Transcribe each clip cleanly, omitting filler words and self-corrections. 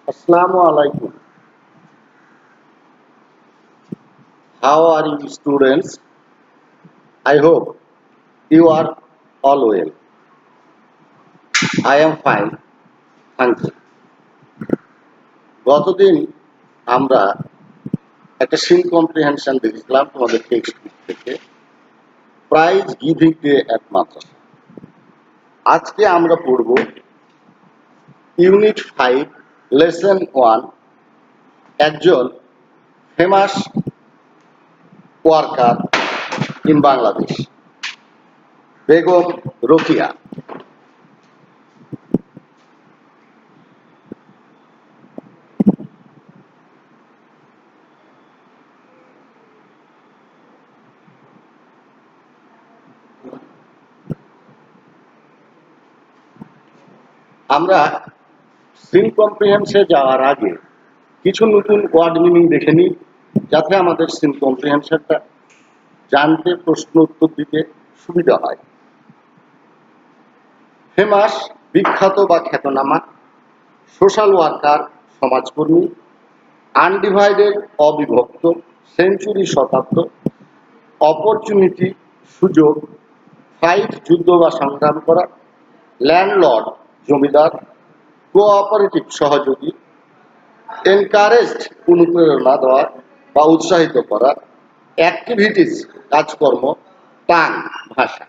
Assalamu alaikum. How are you students? I hope you are all well. I am fine. Thank you. গতদিন আমরা একটা scene comprehension দেখেছিলাম তোমাদের text book থেকে, prize giving day at madrasa. আজকে আমরা পড়ব ইউনিট 5 লেসন 1, একজন famous worker in Bangladesh, Begum Rokeya. আমরা সিন কম্প্রিহেনশনে যাওয়ার আগে কিছু নতুন ওয়ার্ড মিনিং দেখে নিই, যাতে আমাদের সিন কম্প্রিহেনশনটা জানতে, প্রশ্ন উত্তর দিতে সুবিধা হয়। ফেমাস বিখ্যাত বা খ্যাতনামা, সোশ্যাল ওয়ার্কার সমাজকর্মী, আনডিভাইডেড অবিভক্ত, সেঞ্চুরি শতাব্দ, অপরচুনিটি সুযোগ, ফাইট যুদ্ধ বা সংগ্রাম করা, ল্যান্ডলর্ড জমিদার, কোঅপারেটিভ সহযোগী, এনকারেজড অনুপ্রেরণা দেওয়া বা উৎসাহিত করা, অ্যাক্টিভিটিস কাজকর্ম, টাং ভাষা।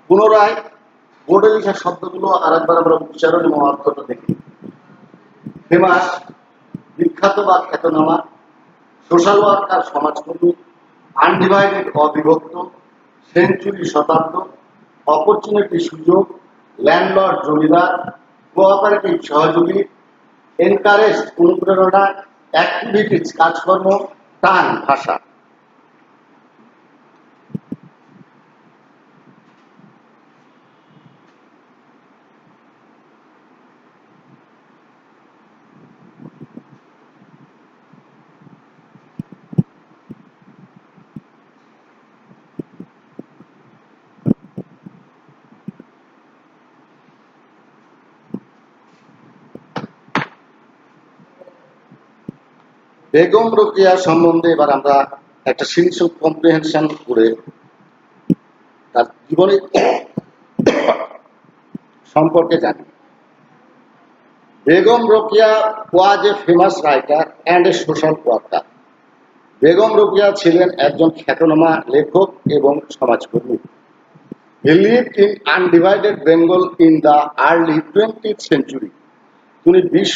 পুনরায় বোর্ডে লেখা শব্দগুলো আরেকবার আমরা উচ্চারণ এবং অর্থটা দেখি। ফেমাস বিখ্যাত বা খ্যাতনামা, সোশ্যাল ওয়ার্কার সমাজকর্মী, আনডিভাইডেড অবিভক্ত, সেঞ্চুরি শতাব্দ, অপরচুনিটি সুযোগ, ল্যান্ডলর্ড জমিদার, কোঅপারেটিভ সহযোগী, এনকারেজড অনুপ্রেরণা, অ্যাক্টিভিটিস কাজকর্ম, টান ভাষা। বেগম রোকেয়া সম্বন্ধে এবার আমরা একটা সিরিজ কম্প্রিহেনশন করে তার জীবনী সম্পর্কে জানি। Begum Rokeya was a famous writer and a social worker. Begum Rokeya ছিলেন একজন খ্যাতনামা লেখক এবং সমাজকর্মী। He lived in undivided Bengal in the early 20th century. তিনি 20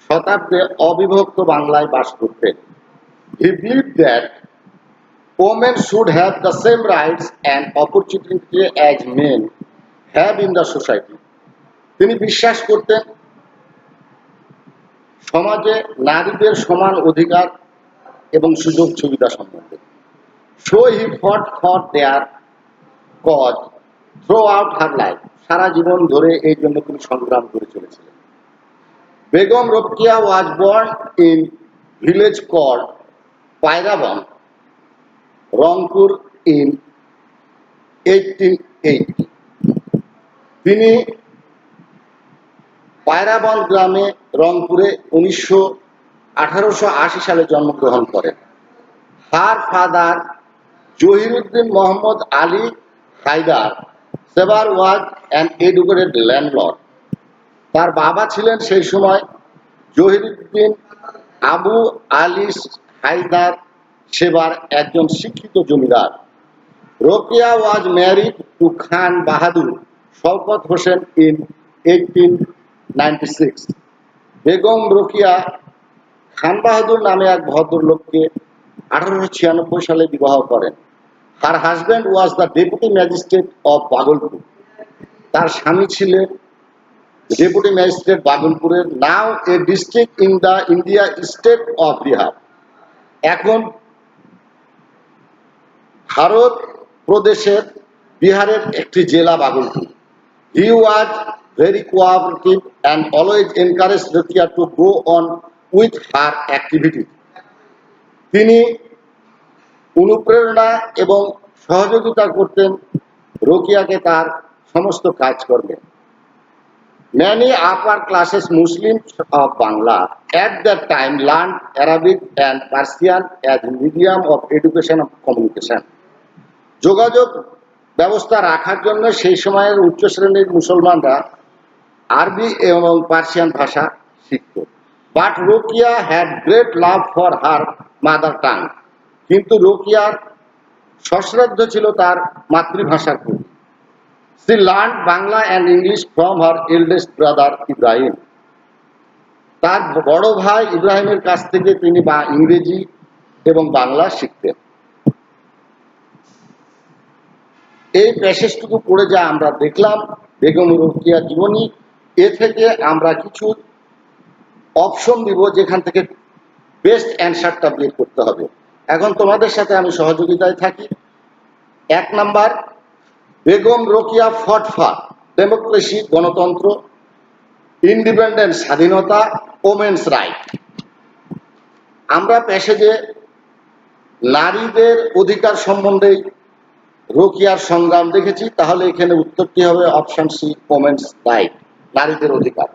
শতাব্দে অবিভক্ত বাংলায় বাস করতেন। He believed that women should have the same rights and opportunity as men have in the society. তিনি বিশ্বাস করতেন সমাজে নারীদের সমান অধিকার এবং সুযোগ সুবিধা সম্বন্ধে। So he fought for their cause throughout her life. সারা জীবন ধরে এই জন্য তিনি সংগ্রাম করে চলেছিলেন। Begum Rokeya was born in village called Pairabon, Rangpur in 1880. তিনি পায়রাবন গ্রামে রংপুরে 1880 সালে জন্মগ্রহণ করেন। হার ফাদার জহিরুদ্দিন মোহাম্মদ আলী হায়দার সেবার ওয়াজ অ্যান এডুকেটেড ল্যান্ডলর্ড। তার বাবা ছিলেন সেই সময় জহিরুদ্দিন আবু আলী হায়দার সেবার একজন শিক্ষিত জমিদার। Rokeya was married to Khan Bahadur Shawkat Hossain in 1896। Begum Rokeya Khan Bahadur নামে এক ভদ্রলোককে 1896 সালে বিবাহ করেন। তার husband was the deputy magistrate of Bhagalpur. তার স্বামী ছিলেন ডেপুটি ম্যাজিস্ট্রেট বাগলপুরের, now a district in the India state of Bihar, এখন ভারত প্রদেশের বিহারের একটি জেলা Bhagalpur. He was very cooperative and always encourage Rokeya to go on with her activity. তিনি অনুপ্রেরণা এবং সহযোগিতা করতেন রোকেয়াকে তার সমস্ত কাজকর্মে। Many upper classes Muslims of Bangla at that time learned Arabic and Persian as medium of education and communication. যোগাযোগ ব্যবস্থা রাখার জন্য সেই সময়ের উচ্চ শ্রেণীর মুসলমানরা আরবি এবং পার্সিয়ান ভাষা শিখত। But Rokeya had great love for her mother tongue. কিন্তু রোকেয়ার সশ্রদ্ধ ছিল তার মাতৃভাষার প্রতি। She learned Bangla and English from her eldest brother Ibrahim. তার বড় ভাই ইব্রাহিমের কাছ থেকে তিনি ইংরেজি এবং বাংলা শিখতেন। এই প্যাসেজটুকু পড়ে যা আমরা দেখলাম বেগম রোকেয়া জীবনী, এ থেকে আমরা কিছু অপশন দিব যেখান থেকে বেস্ট অ্যান্সারটা বের করতে হবে। এখন তোমাদের সাথে আমি সহযোগিতায় থাকি। 1 number, Begum Rokeya fought for democracy গণতন্ত্র, ইন্ডিপেন্ডেন্স স্বাধীনতা, ওমেন্স রাইট। আমরা প্যাসেজে নারীদের অধিকার সম্বন্ধে রোকেয়ার সংগ্রাম দেখেছি, তাহলে এখানে উত্তরটি হবে অপশন সি, ওমেন্স রাইট, নারীদের অধিকার।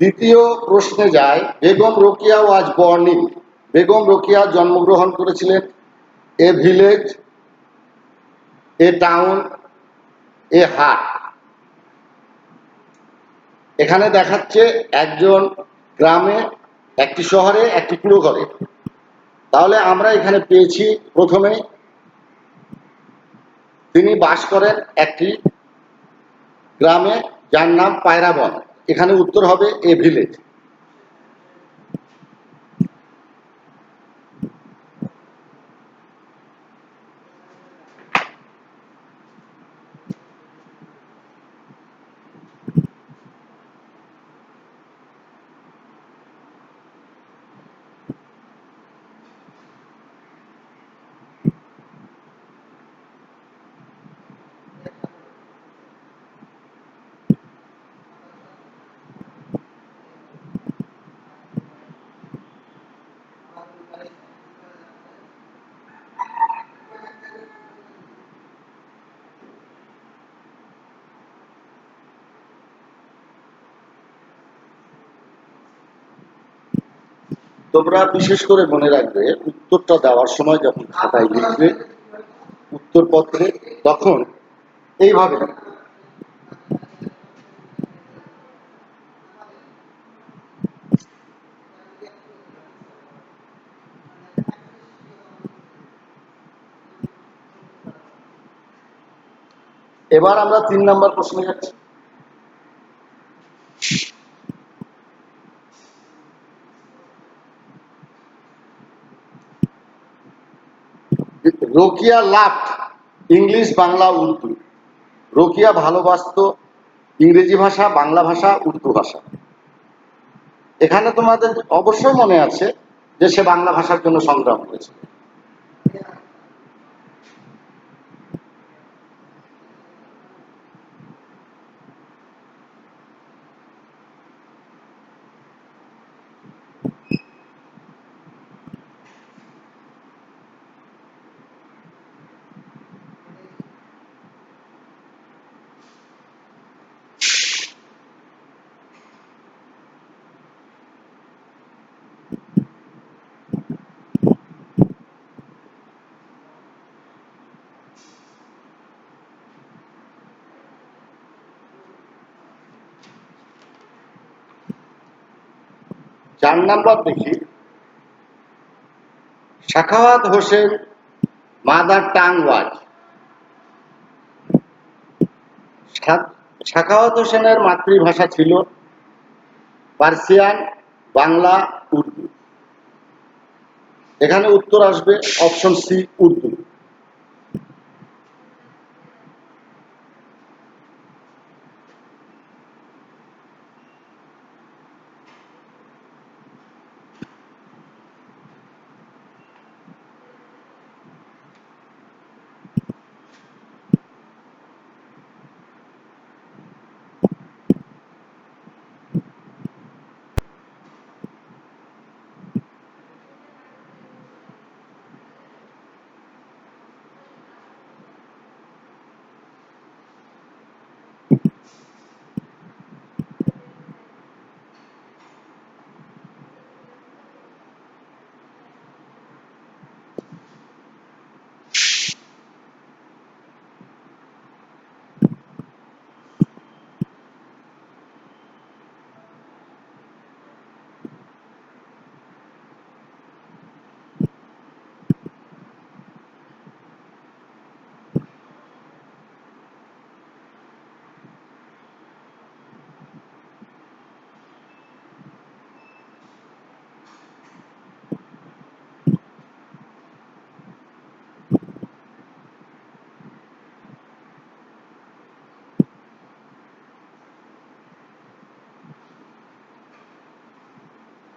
দ্বিতীয় প্রশ্নে যায়, Begum Rokeya was born in. Begum Rokeya জন্মগ্রহণ করেছিলেন এ ভিলেজ, এ টাউন, এ হাট। এখানে দেখাচ্ছে একজন গ্রামে, একটি শহরে, একটি কুড়ো ঘরে। তাহলে আমরা এখানে পেয়েছি প্রথমে তিনি বাস করেন একটি গ্রামে যার নাম পায়রাবন। এখানে উত্তর হবে এ ভিলেজ। তোমরা বিশেষ করে মনে রাখবে, উত্তরটা দেওয়ার সময় যখন খাতায় লিখবে উত্তরপত্রে, তখন এইভাবে এবার আমরা 3 নম্বর প্রশ্নে যাচ্ছি। Rokeya love English, Bangla, Urdu. রোকিয়া ভালোবাসত ইংরেজি ভাষা, বাংলা ভাষা, উর্দু ভাষা। এখানে তোমাদের অবশ্যই মনে আছে যে সে বাংলা ভাষার জন্য সংগ্রাম করেছে। চার নাম্বার দেখি, সাখাওয়াত হোসেন মাদার টাং ওয়াজ। সাখাওয়াত হোসেনের মাতৃভাষা ছিল পার্সিয়ান, বাংলা, উর্দু। এখানে উত্তর আসবে অপশন সি, উর্দু।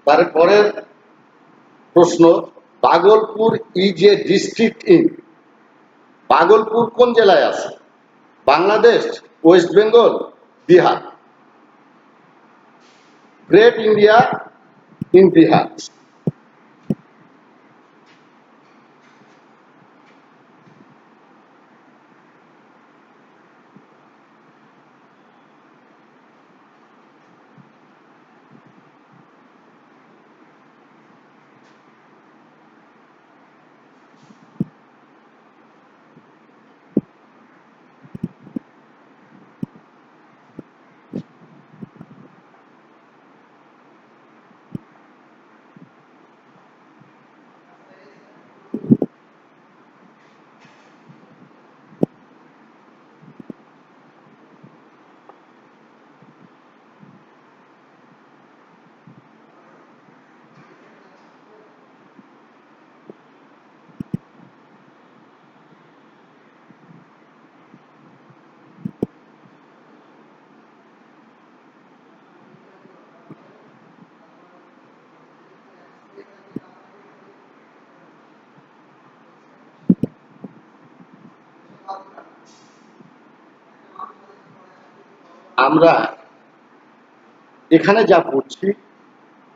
তারপরের প্রশ্ন, Bhagalpur is a district in. Bhagalpur কোন জেলায় আছে? Bangladesh, West Bengal, Bihar. Great India in Bihar. আমরা এখানে যা পড়ছি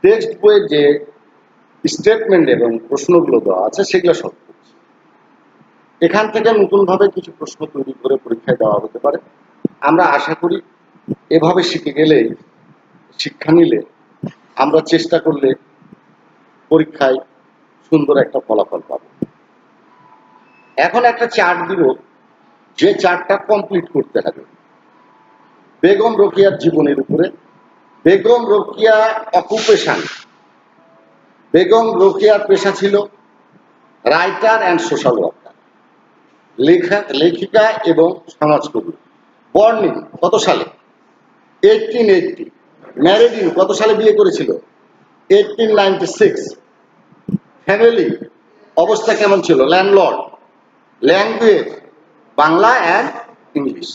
টেক্সট বইয়ে যে স্টেটমেন্ট এবং প্রশ্নগুলো দেওয়া আছে সেগুলো সব পড়ছি। এখান থেকে নতুনভাবে কিছু প্রশ্ন তৈরি করে পরীক্ষায় দেওয়া হতে পারে। আমরা আশা করি এভাবে শিখে গেলেই, শিক্ষা নিলে, আমরা চেষ্টা করলে পরীক্ষায় সুন্দর একটা ফলাফল পাব। এখন একটা চার্ট দিব, যে চার্টটা কমপ্লিট করতে হবে বেগম রোকেয়ার জীবনের উপরে। বেগম রোকেয়া অকুপেশন, বেগম রোকেয়ার পেশা ছিল রাইটার অ্যান্ড সোশ্যাল ওয়ার্কার, লেখিকা এবং সমাজকর্মী। বর্নিং কত সালে? 1880। ম্যারিড ইন কত সালে বিয়ে করেছিল? 1896। ফ্যামিলি অবস্থা কেমন ছিল? Landlord. Language Bangla and English.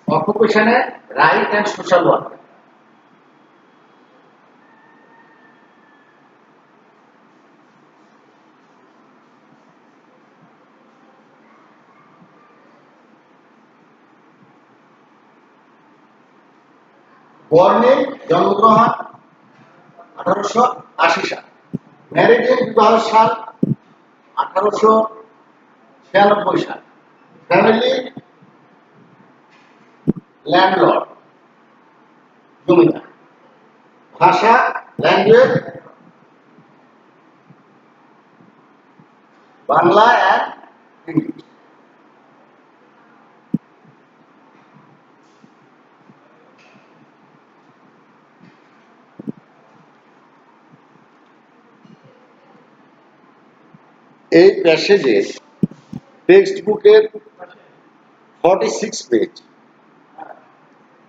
অকুপেশনে রাইট অ্যান্ড সোশ্যাল ওয়ার্কার। বর্ণের জন্মগ্রহণ 1880 সাল। ম্যারিডের বিবাহ সাল 1896 সাল। ফ্যামিলি ল্যান্ডলর্ড, জমিদার। ভাষা ল্যাঙ্গুয়েজ বাংলা অ্যান্ড ইংলিশ। এই প্যাসেজে টেক্সট বুকের 46 পেজ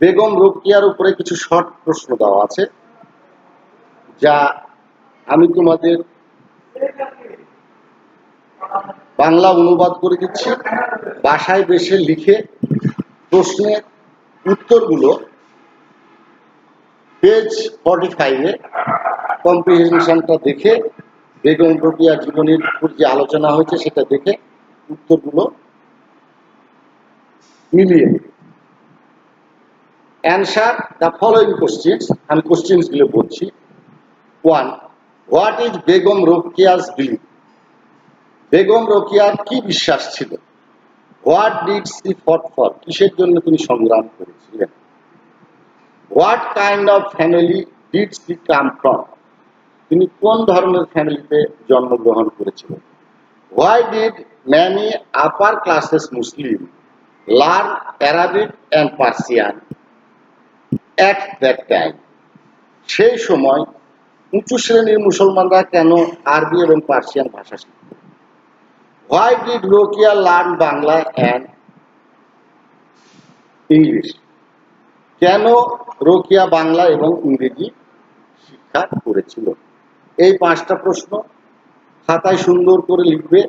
বেগম রোকেয়ার উপরে কিছু শর্ট প্রশ্ন দেওয়া আছে, যা আমি তোমাদের বাংলা অনুবাদ করে দিচ্ছি। বাসায় বসে লিখে প্রশ্নের উত্তরগুলো পেজ 45-এ কম্প্রিহেনশনটা দেখে, বেগম রোকেয়ার জীবনের উপর যে আলোচনা হয়েছে সেটা দেখে উত্তরগুলো মিলিয়ে নেবে। Answer the following questions. আমি কোশ্চেন্সগুলো বলছি। 1. What is Begum Rokeya's believe? Begum রোকেয়ার কি বিশ্বাস ছিল? What did she fought for? কিসের জন্য তিনি সংগ্রাম করেছিলেন? What kind of family did she come from? তিনি কোন ধরনের ফ্যামিলিতে জন্মগ্রহণ করেছিলেন? Why did many upper classes Muslim learn Arabic and Persian at that time? সেই সময় উঁচু শ্রেণীর মুসলমানরা কেন আরবি এবং পার্সিয়ান ভাষা শিখত? Why did Rokia learn Bangla and English? কেন রোকিয়া বাংলা এবং ইংরেজি শিক্ষা করেছিল? এই 5টা প্রশ্ন খাতায় সুন্দর করে লিখবে,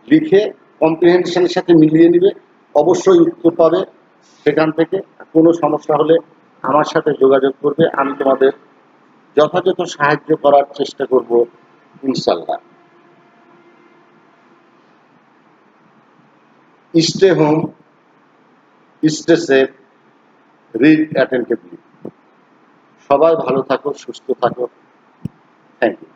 লিখে কম্প্রিহেনশনের সাথে মিলিয়ে নিবে, অবশ্যই উত্তর পাবে। সেখান থেকে কোনো সমস্যা হলে আমার সাথে যোগাযোগ করবে, আমি তোমাদের যথাযথ সাহায্য করার চেষ্টা করব ইনশাল্লাহ। Stay home, stay safe, read attentively. সবাই ভালো থাকো, সুস্থ থাকো। Thank you.